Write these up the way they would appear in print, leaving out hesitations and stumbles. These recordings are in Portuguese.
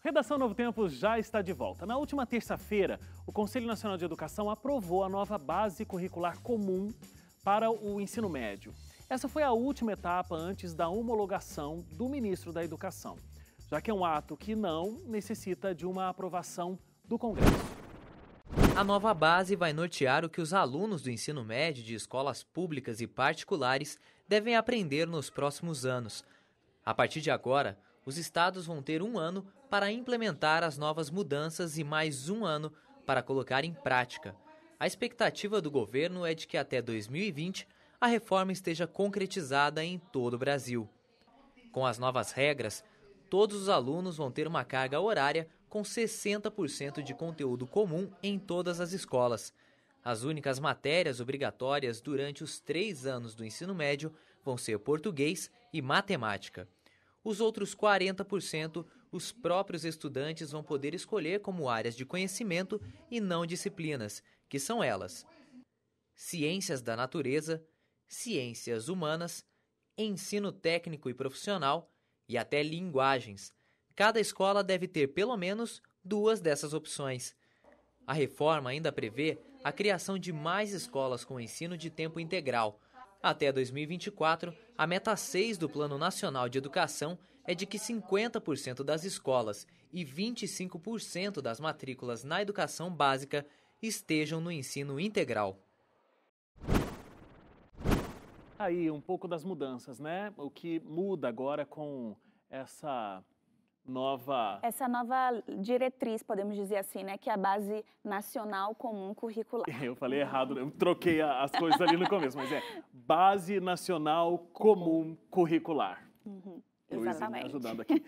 Redação Novo Tempo já está de volta. Na última terça-feira, o Conselho Nacional de Educação aprovou a nova base curricular comum para o ensino médio. Essa foi a última etapa antes da homologação do ministro da Educação, já que é um ato que não necessita de uma aprovação do Congresso. A nova base vai nortear o que os alunos do ensino médio de escolas públicas e particulares devem aprender nos próximos anos. A partir de agora, os estados vão ter 1 ano para implementar as novas mudanças e mais 1 ano para colocar em prática. A expectativa do governo é de que até 2020 a reforma esteja concretizada em todo o Brasil. Com as novas regras, todos os alunos vão ter uma carga horária com 60% de conteúdo comum em todas as escolas. As únicas matérias obrigatórias durante os 3 anos do ensino médio vão ser português e matemática. Os outros 40%, os próprios estudantes vão poder escolher como áreas de conhecimento e não disciplinas, que são elas: ciências da natureza, ciências humanas, ensino técnico e profissional e até linguagens. Cada escola deve ter pelo menos 2 dessas opções. A reforma ainda prevê a criação de mais escolas com ensino de tempo integral. Até 2024, a meta 6 do Plano Nacional de Educação é de que 50% das escolas e 25% das matrículas na educação básica estejam no ensino integral. Aí, um pouco das mudanças, né? O que muda agora com essa nova diretriz, podemos dizer assim, né, que é a Base Nacional Comum Curricular. Eu falei errado, eu troquei as coisas ali no começo, mas é Base Nacional Comum Curricular. Luísa me ajudando aqui.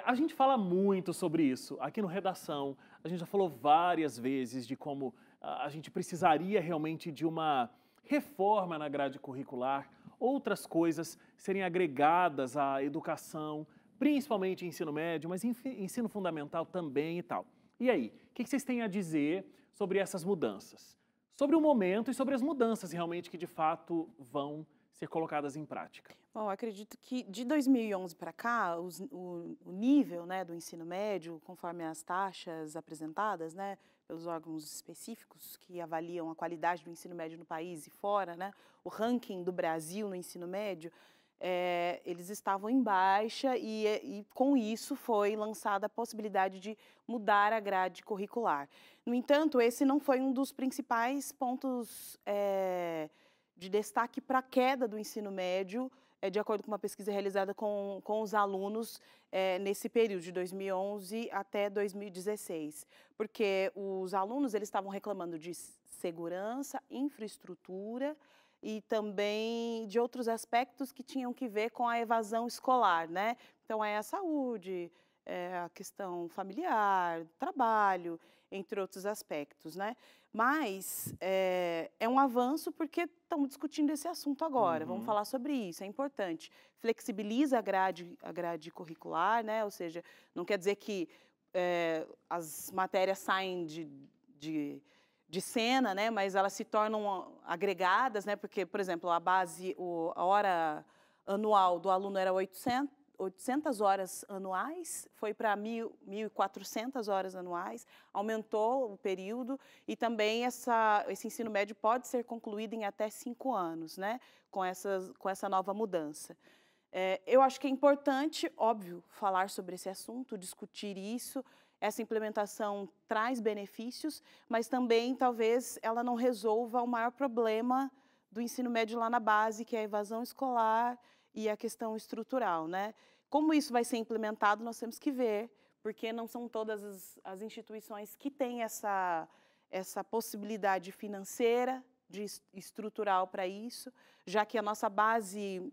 A gente fala muito sobre isso aqui no Redação. A gente já falou várias vezes de como a gente precisaria realmente de uma reforma na grade curricular, outras coisas serem agregadas à educação, principalmente ensino médio, mas ensino fundamental também e tal. E aí, o que vocês têm a dizer sobre essas mudanças? Sobre o momento e sobre as mudanças realmente que de fato vão ser colocadas em prática. Bom, acredito que de 2011 para cá, o nível, né, do ensino médio, conforme as taxas apresentadas, né, pelos órgãos específicos que avaliam a qualidade do ensino médio no país e fora, né, o ranking do Brasil no ensino médio, eles estavam em baixa e com isso foi lançada a possibilidade de mudar a grade curricular. No entanto, esse não foi um dos principais pontos de destaque para a queda do ensino médio, de acordo com uma pesquisa realizada com os alunos nesse período de 2011 até 2016, porque os alunos eles estavam reclamando de segurança, infraestrutura e também de outros aspectos que tinham que ver com a evasão escolar, né? Então, a saúde, a questão familiar, trabalho, entre outros aspectos, né? Mas é um avanço porque estamos discutindo esse assunto agora, vamos falar sobre isso, é importante. Flexibiliza a grade curricular, né? Ou seja, não quer dizer que as matérias saem de cena, né? Mas elas se tornam agregadas, né? Porque, por exemplo, a hora anual do aluno era 800 horas anuais, foi para 1.400 horas anuais, aumentou o período e também esse ensino médio pode ser concluído em até 5 anos, né? Com essa nova mudança. Eu acho que é importante, óbvio, falar sobre esse assunto, discutir isso. Essa implementação traz benefícios, mas também talvez ela não resolva o maior problema do ensino médio lá na base, que é a evasão escolar e a questão estrutural, né? Como isso vai ser implementado, nós temos que ver, porque não são todas as instituições que têm essa possibilidade financeira, estrutural para isso, já que a nossa base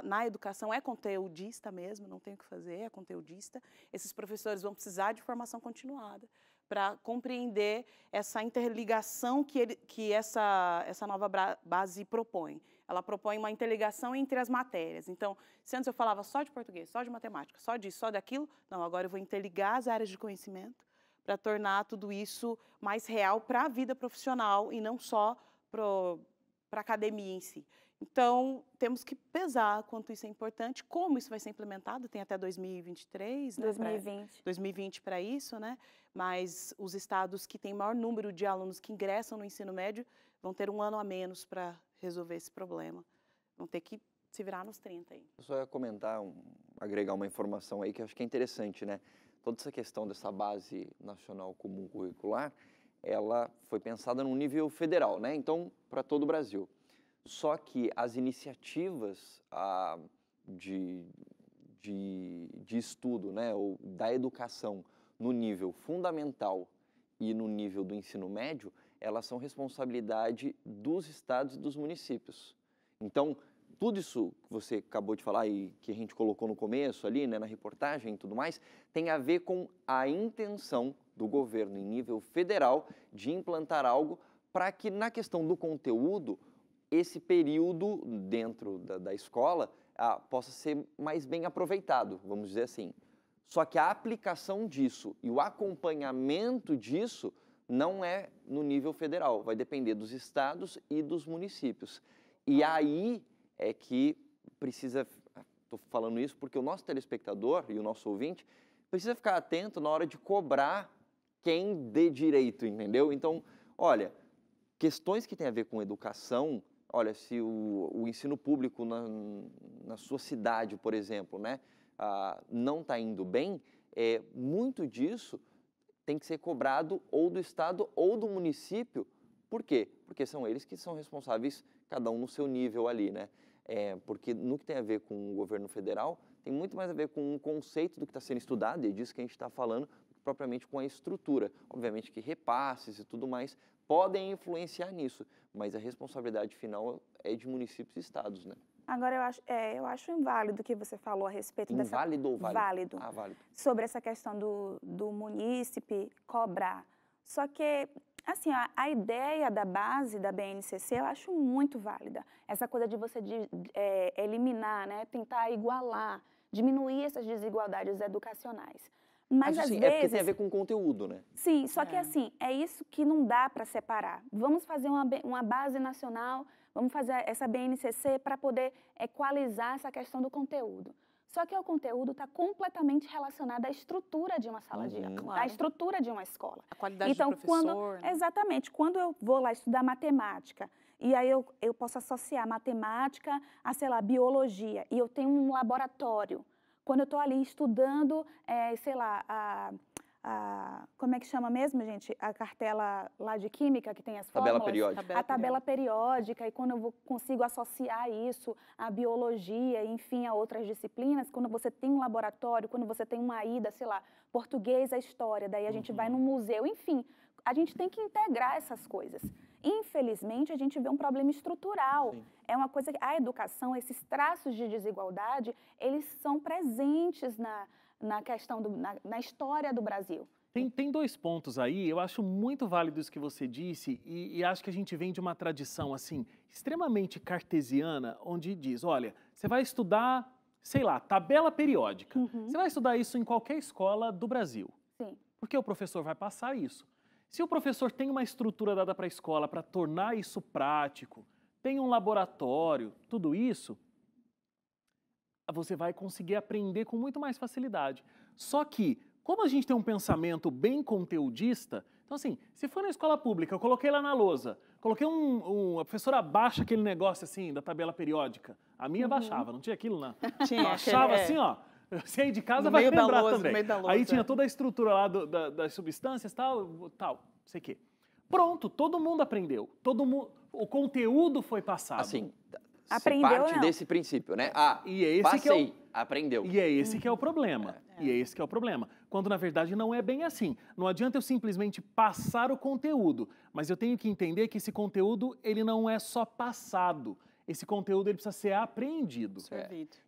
na educação é conteudista mesmo, não tem o que fazer, é conteudista. Esses professores vão precisar de formação continuada para compreender essa interligação que essa nova base propõe. Ela propõe uma interligação entre as matérias. Então, se antes eu falava só de português, só de matemática, só disso, só daquilo, não, agora eu vou interligar as áreas de conhecimento para tornar tudo isso mais real para a vida profissional e não só para a academia em si. Então, temos que pesar quanto isso é importante, como isso vai ser implementado, tem até 2023, né? 2020 para isso, né? Mas os estados que têm maior número de alunos que ingressam no ensino médio vão ter um ano a menos para resolver esse problema. Vão ter que se virar nos 30 aí. Eu só ia comentar, agregar uma informação aí que eu acho que é interessante, né? Toda essa questão dessa base nacional comum curricular, ela foi pensada no nível federal, né? Então, para todo o Brasil. Só que as iniciativas de estudo, né, ou da educação no nível fundamental e no nível do ensino médio, elas são responsabilidade dos estados e dos municípios. Então, tudo isso que você acabou de falar e que a gente colocou no começo ali, né, na reportagem e tudo mais, tem a ver com a intenção do governo em nível federal de implantar algo para que na questão do conteúdo, esse período dentro da escola possa ser mais bem aproveitado, vamos dizer assim. Só que a aplicação disso e o acompanhamento disso não é no nível federal, vai depender dos estados e dos municípios. E aí é que precisa, estou falando isso porque o nosso telespectador e o nosso ouvinte precisa ficar atento na hora de cobrar quem dê direito, entendeu? Então, olha, questões que têm a ver com educação, olha, se o ensino público na sua cidade, por exemplo, né, não está indo bem, muito disso tem que ser cobrado ou do estado ou do município. Por quê? Porque são eles que são responsáveis, cada um no seu nível ali, né? Porque no que tem a ver com o governo federal, tem muito mais a ver com um conceito do que está sendo estudado, e é disso que a gente está falando, propriamente com a estrutura. Obviamente que repasses e tudo mais podem influenciar nisso, mas a responsabilidade final é de municípios e estados, né? Agora, eu acho inválido o que você falou a respeito dessa... Inválido ou válido? Válido. Ah, válido. Sobre essa questão do munícipe cobrar. Só que, assim, a ideia da base da BNCC eu acho muito válida. Essa coisa de você eliminar, né, tentar igualar, diminuir essas desigualdades educacionais. Mas, às vezes... É porque tem a ver com o conteúdo, né? Sim, só que assim, é isso que não dá para separar. Vamos fazer uma base nacional, vamos fazer essa BNCC para poder equalizar essa questão do conteúdo. Só que o conteúdo está completamente relacionado à estrutura de uma sala de aula, claro. à estrutura de uma escola. A qualidade do professor. Né? Exatamente. Quando eu vou lá estudar matemática, e aí eu posso associar matemática a, sei lá, biologia, e eu tenho um laboratório. Quando eu estou ali estudando, sei lá, como é que chama mesmo, gente? A cartela lá de química, que tem as fórmulas. Tabela periódica. A tabela periódica, e quando eu consigo associar isso à biologia, enfim, a outras disciplinas, quando você tem um laboratório, quando você tem uma ida, sei lá, português, a história, daí a gente vai num museu, enfim, a gente tem que integrar essas coisas. Infelizmente, a gente vê um problema estrutural. Sim. É uma coisa que a educação, esses traços de desigualdade, eles são presentes na questão, na história do Brasil. Tem dois pontos aí, eu acho muito válido isso que você disse, e acho que a gente vem de uma tradição, assim, extremamente cartesiana, onde diz, olha, você vai estudar, sei lá, tabela periódica. Você vai estudar isso em qualquer escola do Brasil. Sim. Porque o professor vai passar isso. Se o professor tem uma estrutura dada para a escola para tornar isso prático, tem um laboratório, tudo isso, você vai conseguir aprender com muito mais facilidade. Só que, como a gente tem um pensamento bem conteudista, então assim, se for na escola pública, eu coloquei lá na lousa, coloquei a professora baixa aquele negócio assim, da tabela periódica. A minha baixava, não tinha aquilo não. Tinha, baixava assim, ó. Você aí de casa vai lembrar também. Aí tinha toda a estrutura lá das substâncias, tal, sei o quê. Pronto, todo mundo aprendeu. O conteúdo foi passado. Assim, aprendeu, parte não. desse princípio, né? E é esse passei, aprendeu. E é esse que é o problema. E é esse que é o problema. Quando, na verdade, não é bem assim. Não adianta eu simplesmente passar o conteúdo, mas eu tenho que entender que esse conteúdo, ele não é só passado. Esse conteúdo ele precisa ser apreendido,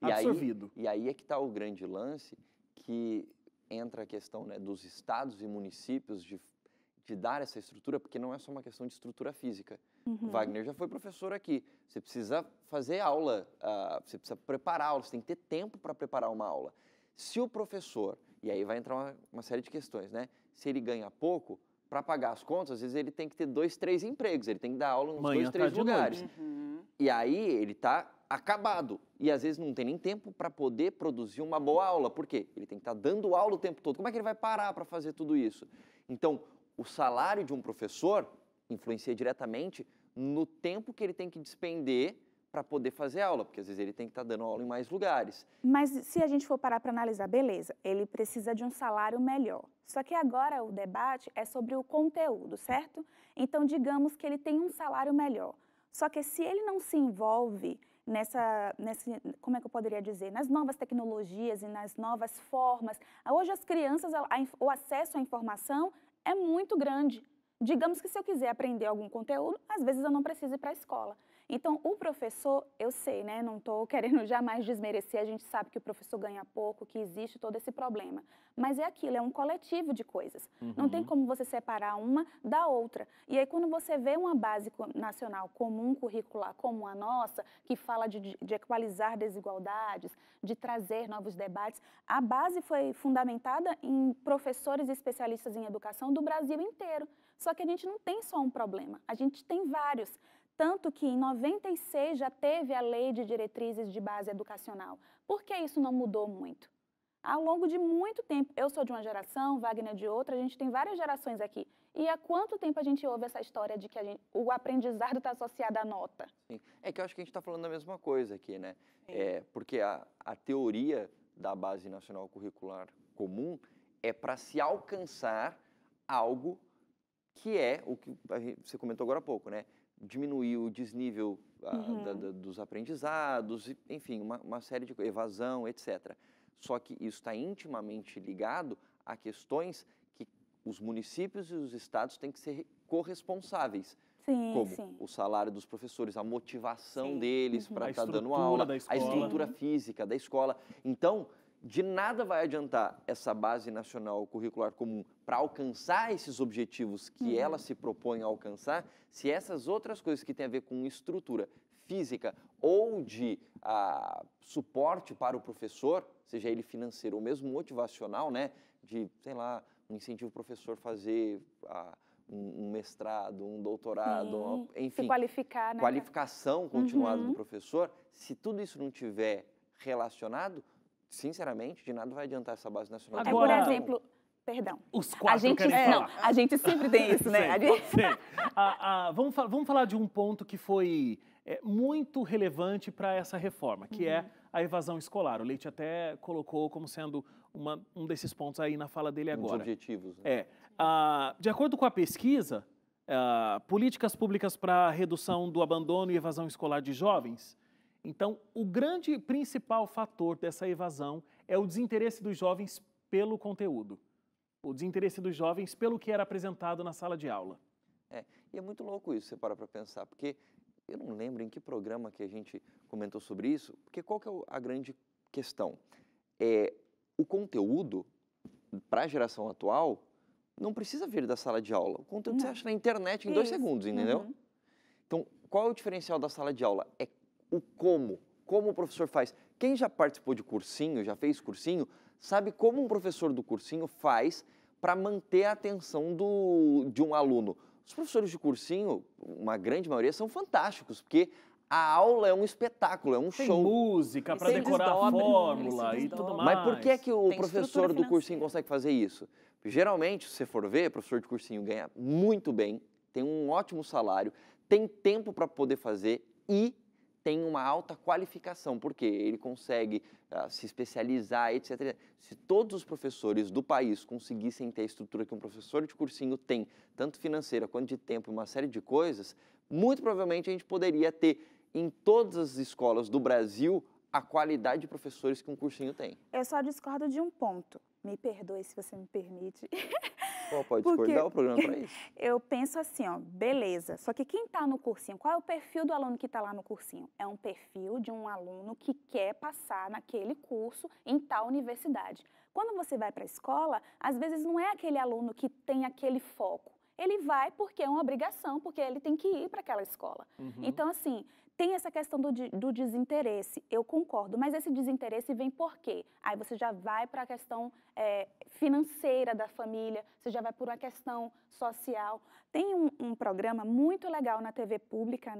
absorvido. E aí é que está o grande lance, que entra a questão, né, dos estados e municípios de dar essa estrutura, porque não é só uma questão de estrutura física. Wagner já foi professor aqui. Você precisa fazer aula, você precisa preparar aula, você tem que ter tempo para preparar uma aula. Se o professor, e aí vai entrar uma série de questões, né? Se ele ganha pouco, para pagar as contas, às vezes ele tem que ter 2, 3 empregos, ele tem que dar aula nos Manhã, 2, 3 tarde e lugares. Uhum. E aí ele está acabado. E às vezes não tem nem tempo para poder produzir uma boa aula. Por quê? Ele tem que estar dando aula o tempo todo. Como é que ele vai parar para fazer tudo isso? Então, o salário de um professor influencia diretamente no tempo que ele tem que despender para poder fazer aula, porque às vezes ele tem que estar dando aula em mais lugares. Mas se a gente for parar para analisar, beleza, ele precisa de um salário melhor. Só que agora o debate é sobre o conteúdo, certo? Então, digamos que ele tem um salário melhor. Só que se ele não se envolve como é que eu poderia dizer, nas novas tecnologias e nas novas formas, hoje as crianças, o acesso à informação é muito grande. Digamos que se eu quiser aprender algum conteúdo, às vezes eu não preciso ir para a escola. Então, o professor, eu sei, né, não estou querendo jamais desmerecer, a gente sabe que o professor ganha pouco, que existe todo esse problema. Mas é aquilo, é um coletivo de coisas. Não tem como você separar uma da outra. E aí, quando você vê uma base nacional comum, curricular, como a nossa, que fala de equalizar desigualdades, de trazer novos debates, a base foi fundamentada em professores e especialistas em educação do Brasil inteiro. Só que a gente não tem só um problema, a gente tem vários. Tanto que em 96 já teve a Lei de Diretrizes de Base Educacional. Por que isso não mudou muito? Ao longo de muito tempo, eu sou de uma geração, Wagner de outra, a gente tem várias gerações aqui. E há quanto tempo a gente ouve essa história de que o aprendizado está associado à nota? Sim. É que eu acho que a gente está falando da mesma coisa aqui, né? Porque a teoria da Base Nacional Curricular Comum é para se alcançar algo que é o que você comentou agora há pouco, né? Diminuir o desnível dos aprendizados, enfim, uma série de evasão, etc. Só que isso está intimamente ligado a questões que os municípios e os estados têm que ser corresponsáveis. Sim, como sim. o salário dos professores, a motivação deles para estar dando estrutura aula, da a escola. estrutura física da escola. Então, de nada vai adiantar essa Base Nacional Curricular Comum para alcançar esses objetivos que ela se propõe a alcançar, se essas outras coisas que têm a ver com estrutura física ou de suporte para o professor, seja ele financeiro ou mesmo motivacional, né, de, sei lá, um incentivo ao professor fazer um mestrado, um doutorado, enfim, se qualificar, né? Qualificação continuada do professor, se tudo isso não tiver relacionado, sinceramente, de nada vai adiantar essa Base Nacional. Agora, por exemplo, perdão. Os quatro querem falar. A gente sempre tem isso, né? Vamos falar de um ponto que foi muito relevante para essa reforma, que é a evasão escolar. O Leite até colocou como sendo um desses pontos aí na fala dele agora. Os objetivos. Né? De acordo com a pesquisa, políticas públicas para redução do abandono e evasão escolar de jovens. Então, o grande principal fator dessa evasão é o desinteresse dos jovens pelo conteúdo. O desinteresse dos jovens pelo que era apresentado na sala de aula. E é muito louco isso, você para pensar, porque eu não lembro em que programa que a gente comentou sobre isso, porque qual que é a grande questão? O conteúdo, para a geração atual, não precisa vir da sala de aula. O conteúdo você acha na internet em 2 segundos, entendeu? Então, qual é o diferencial da sala de aula? É o como o professor faz. Quem já participou de cursinho, já fez cursinho, sabe como um professor do cursinho faz para manter a atenção de um aluno. Os professores de cursinho, uma grande maioria, são fantásticos, porque a aula é um espetáculo, é um show. Tem música para decorar a fórmula e tudo mais. Mas por que que o professor do cursinho consegue fazer isso? Geralmente, se você for ver, o professor de cursinho ganha muito bem, tem um ótimo salário, tem tempo para poder fazer e tem uma alta qualificação, porque ele consegue se especializar, etc. Se todos os professores do país conseguissem ter a estrutura que um professor de cursinho tem, tanto financeira quanto de tempo, uma série de coisas, muito provavelmente a gente poderia ter em todas as escolas do Brasil a qualidade de professores que um cursinho tem. Eu só discordo de um ponto. Me perdoe se você me permite. Pode discordar, o programa para isso. Eu penso assim, beleza. Só que quem está no cursinho, qual é o perfil do aluno que está lá no cursinho? É um perfil de um aluno que quer passar naquele curso em tal universidade. Quando você vai para a escola, às vezes não é aquele aluno que tem aquele foco. Ele vai porque é uma obrigação, porque ele tem que ir para aquela escola. Então, assim, Tem essa questão do desinteresse, eu concordo, mas esse desinteresse vem por quê? Aí você já vai para a questão financeira da família, você já vai por uma questão social. Tem um programa muito legal na TV pública,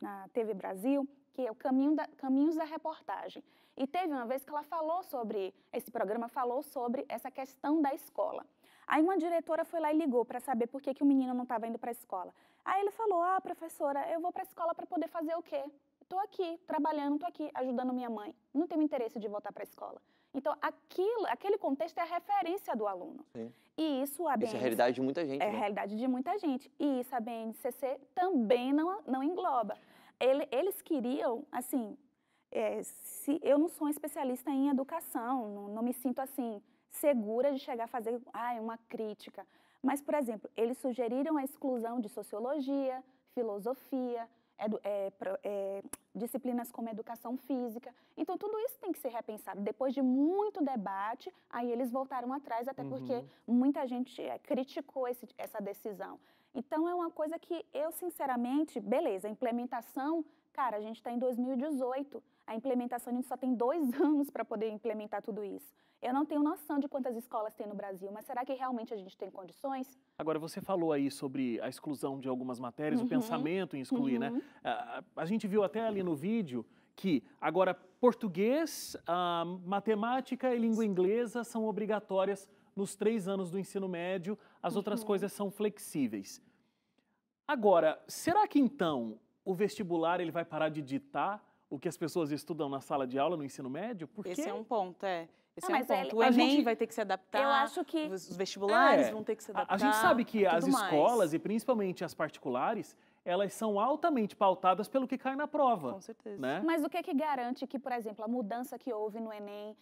na TV Brasil, que é o Caminhos da Reportagem. E teve uma vez que ela falou sobre, esse programa falou sobre essa questão da escola. Aí uma diretora foi lá e ligou para saber por que o menino não estava indo para a escola. Aí ele falou, professora, eu vou para a escola para poder fazer o quê? Estou aqui, trabalhando, estou aqui, ajudando minha mãe. Não tenho interesse de voltar para a escola. Então, aquele contexto é a referência do aluno. Sim. E isso a BNCC... Isso é a realidade de muita gente, É a realidade de muita gente. E isso a BNCC também não engloba. Eles queriam, assim... eu não sou uma especialista em educação, não me sinto, assim, segura de chegar a fazer uma crítica. Mas, por exemplo, eles sugeriram a exclusão de sociologia, filosofia, disciplinas como educação física. Então, tudo isso tem que ser repensado. Depois de muito debate, aí eles voltaram atrás, até porque muita gente criticou essa decisão. Então, é uma coisa que eu, sinceramente, beleza, a implementação, cara, a gente está em 2018, a implementação a gente só tem 2 anos para poder implementar tudo isso. Eu não tenho noção de quantas escolas tem no Brasil, mas será que realmente a gente tem condições? Agora, você falou aí sobre a exclusão de algumas matérias, o pensamento em excluir, né? A gente viu até ali no vídeo que agora português, matemática e língua inglesa são obrigatórias nos 3 anos do ensino médio, as outras coisas são flexíveis. Agora, será que então o vestibular ele vai parar de ditar o que as pessoas estudam na sala de aula no ensino médio? Porque... Esse é um ponto, Esse mas é um ponto. O Enem vai ter que se adaptar, eu acho que os vestibulares vão ter que se adaptar. A gente sabe que as tudo escolas, mais. e principalmente as particulares, elas são altamente pautadas pelo que cai na prova. Com certeza. Né? Mas o que garante que, por exemplo, a mudança que houve no Enem,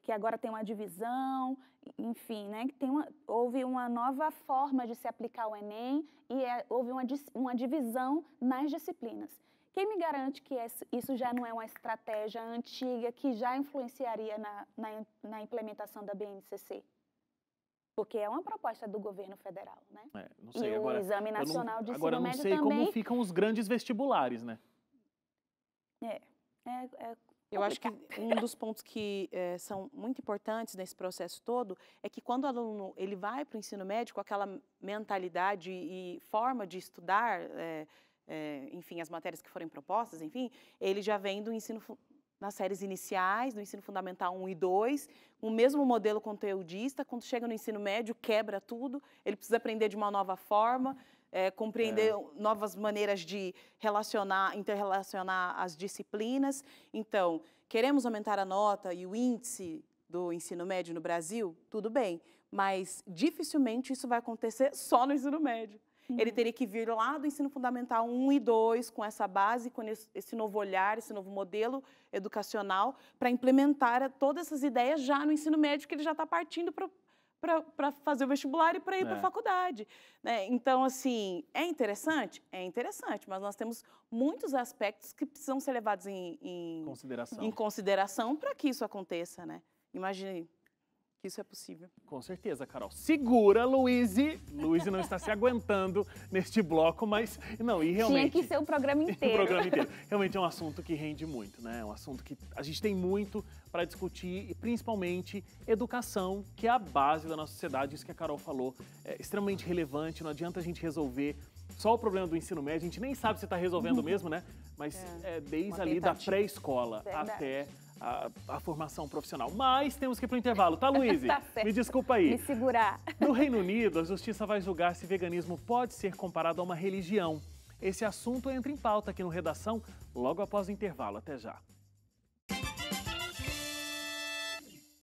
que agora tem uma divisão, enfim, né? Que houve uma nova forma de se aplicar o Enem e houve uma divisão nas disciplinas. Quem me garante que isso já não é uma estratégia antiga que já influenciaria na implementação da BNCC? Porque é uma proposta do governo federal, né? Não sei, e agora, o Exame Nacional de Ensino agora, Médio também... Agora, não sei como ficam os grandes vestibulares, né? Eu acho que um dos pontos que são muito importantes nesse processo todo é que quando o aluno ele vai para o ensino médio com aquela mentalidade e forma de estudar... enfim, as matérias que forem propostas, enfim, ele já vem do ensino nas séries iniciais, do ensino fundamental 1 e 2, o mesmo modelo conteudista, quando chega no ensino médio, quebra tudo, ele precisa aprender de uma nova forma, compreender novas maneiras de interrelacionar as disciplinas. Então, queremos aumentar a nota e o índice do ensino médio no Brasil? Tudo bem, mas dificilmente isso vai acontecer só no ensino médio. Ele teria que vir lá do ensino fundamental 1 e 2, com essa base, com esse novo olhar, esse novo modelo educacional, para implementar todas essas ideias já no ensino médio, que ele já está partindo para fazer o vestibular e para ir para a faculdade. Né? Então, assim, é interessante? É interessante, mas nós temos muitos aspectos que precisam ser levados em consideração para que isso aconteça. Né? Imagine... Isso é possível. Com certeza, Carol. Segura, Luíse. Luíse não está se aguentando neste bloco, mas... Não, e realmente... Tinha que ser o programa inteiro. O programa inteiro. Realmente é um assunto que rende muito, né? É um assunto que a gente tem muito para discutir, e principalmente educação, que é a base da nossa sociedade. Isso que a Carol falou é extremamente relevante. Não adianta a gente resolver só o problema do ensino médio. A gente nem sabe se está resolvendo mesmo, né? Mas desde ali da pré-escola até... A formação profissional. Mas temos que ir para o intervalo, tá, Luíse? Tá certo. Me desculpa aí. Me segurar. No Reino Unido, a justiça vai julgar se veganismo pode ser comparado a uma religião. Esse assunto entra em pauta aqui no Redação, logo após o intervalo. Até já.